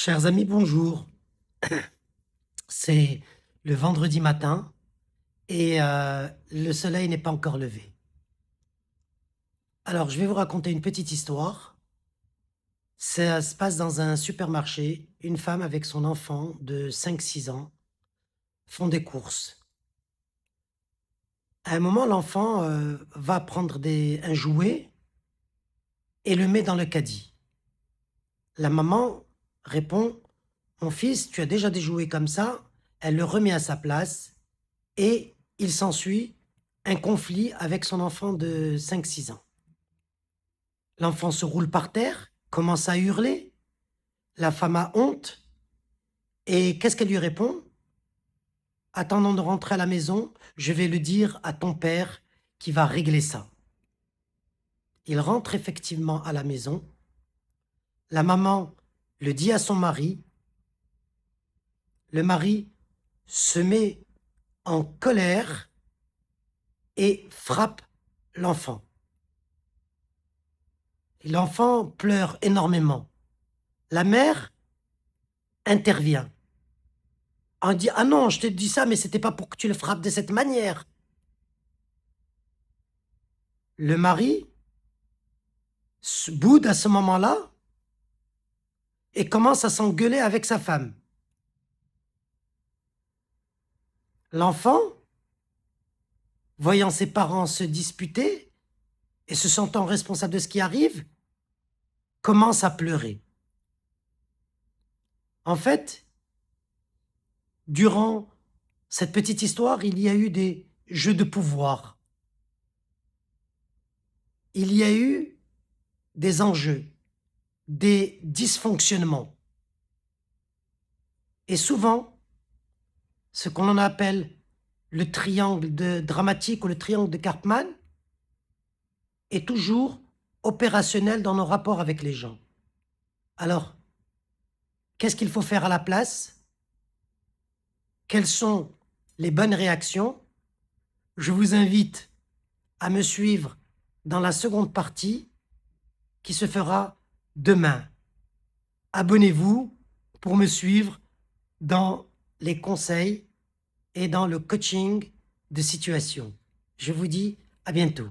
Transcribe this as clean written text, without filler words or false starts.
Chers amis, bonjour. C'est le vendredi matin et le soleil n'est pas encore levé. Alors, je vais vous raconter une petite histoire. Ça se passe dans un supermarché. Une femme avec son enfant de 5-6 ans font des courses. À un moment, l'enfant va prendre un jouet et le met dans le caddie. La maman répond: Mon fils, tu as déjà des jouets comme ça. Elle le remet à sa place et il s'ensuit un conflit avec son enfant de 5-6 ans. L'enfant se roule par terre, commence à hurler. La femme a honte. Et qu'est-ce qu'elle lui répond? Attendant de rentrer à la maison, je vais le dire à ton père qui va régler ça. Il rentre effectivement à la maison. La maman le dit à son mari. Le mari se met en colère et frappe l'enfant. L'enfant pleure énormément. La mère intervient. On dit: ah non, je te dis ça, mais c'était pas pour que tu le frappes de cette manière. Le mari se boude à ce moment-là et commence à s'engueuler avec sa femme. L'enfant, voyant ses parents se disputer et se sentant responsable de ce qui arrive, commence à pleurer. En fait, durant cette petite histoire, il y a eu des jeux de pouvoir. Il y a eu des enjeux, des dysfonctionnements. Et souvent, ce qu'on appelle le triangle dramatique ou le triangle de Karpman est toujours opérationnel dans nos rapports avec les gens. Alors, qu'est-ce qu'il faut faire à la place? Quelles sont les bonnes réactions? Je vous invite à me suivre dans la seconde partie qui se fera demain. Abonnez-vous pour me suivre dans les conseils et dans le coaching de situation. Je vous dis à bientôt.